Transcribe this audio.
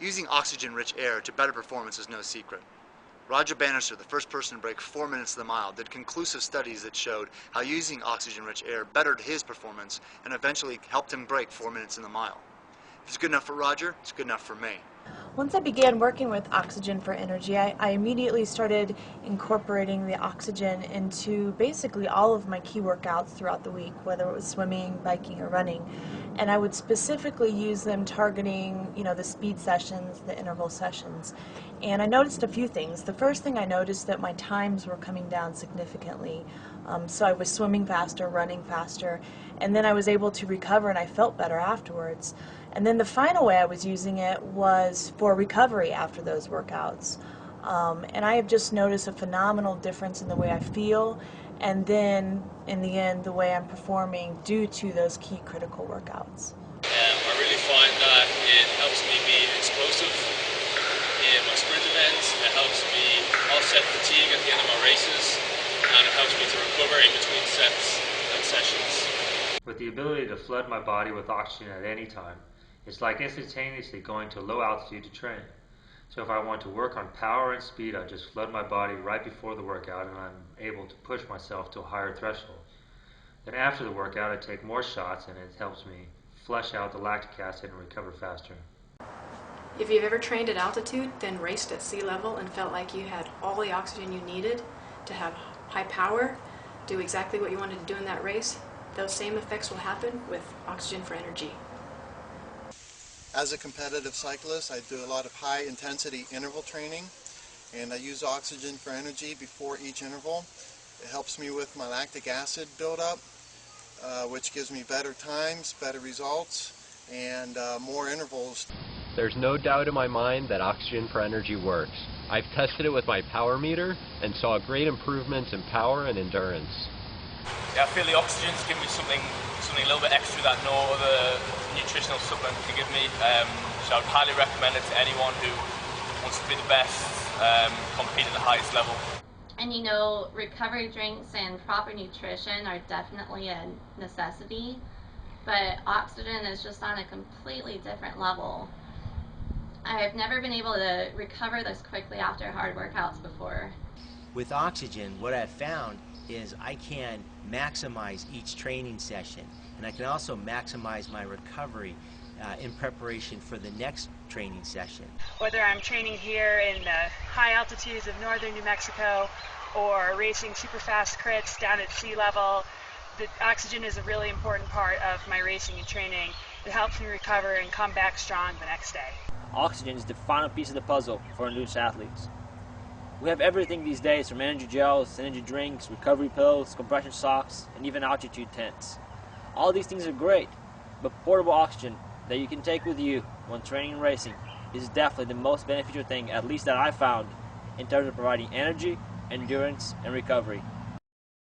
Using oxygen-rich air to better performance is no secret. Roger Bannister, the first person to break 4 minutes to the mile, did conclusive studies that showed how using oxygen-rich air bettered his performance and eventually helped him break 4 minutes in the mile. If it's good enough for Roger, it's good enough for me. Once I began working with Oxygen for Energy, I immediately started incorporating the oxygen into basically all of my key workouts throughout the week, whether it was swimming, biking, or running. And I would specifically use them targeting, the speed sessions, the interval sessions. And I noticed a few things. The first thing I noticed that my times were coming down significantly. So I was swimming faster, running faster, and then I was able to recover and I felt better afterwards. And then the final way I was using it was for recovery after those workouts. And I have just noticed a phenomenal difference in the way I feel, and then in the end the way I'm performing due to those key critical workouts. I really find that it helps me be explosive in my sprint events, it helps me offset fatigue at the end of my races, and it helps me to recover in between sets and sessions. With the ability to flood my body with oxygen at any time, it's like instantaneously going to low altitude to train. So if I want to work on power and speed, I just flood my body right before the workout and I'm able to push myself to a higher threshold. Then after the workout, I take more shots and it helps me flush out the lactic acid and recover faster. If you've ever trained at altitude, then raced at sea level and felt like you had all the oxygen you needed to have high power, do exactly what you wanted to do in that race, those same effects will happen with Oxygen for Energy. As a competitive cyclist, I do a lot of high intensity interval training, and I use Oxygen for Energy before each interval. It helps me with my lactic acid buildup, which gives me better times, better results, and more intervals. There's no doubt in my mind that Oxygen for Energy works. I've tested it with my power meter and saw great improvements in power and endurance. Yeah, I feel the oxygen's giving me something a little bit extra that no other nutritional supplement can give me. So I would highly recommend it to anyone who wants to be the best, compete at the highest level. And recovery drinks and proper nutrition are definitely a necessity, but oxygen is just on a completely different level. I've never been able to recover this quickly after hard workouts before. With oxygen, what I've found is I can maximize each training session, and I can also maximize my recovery in preparation for the next training session. Whether I'm training here in the high altitudes of northern New Mexico or racing super fast crits down at sea level, the oxygen is a really important part of my racing and training. It helps me recover and come back strong the next day. Oxygen is the final piece of the puzzle for endurance athletes. We have everything these days, from energy gels, energy drinks, recovery pills, compression socks, and even altitude tents. All these things are great, but portable oxygen that you can take with you when training and racing is definitely the most beneficial thing, at least that I found, in terms of providing energy, endurance, and recovery.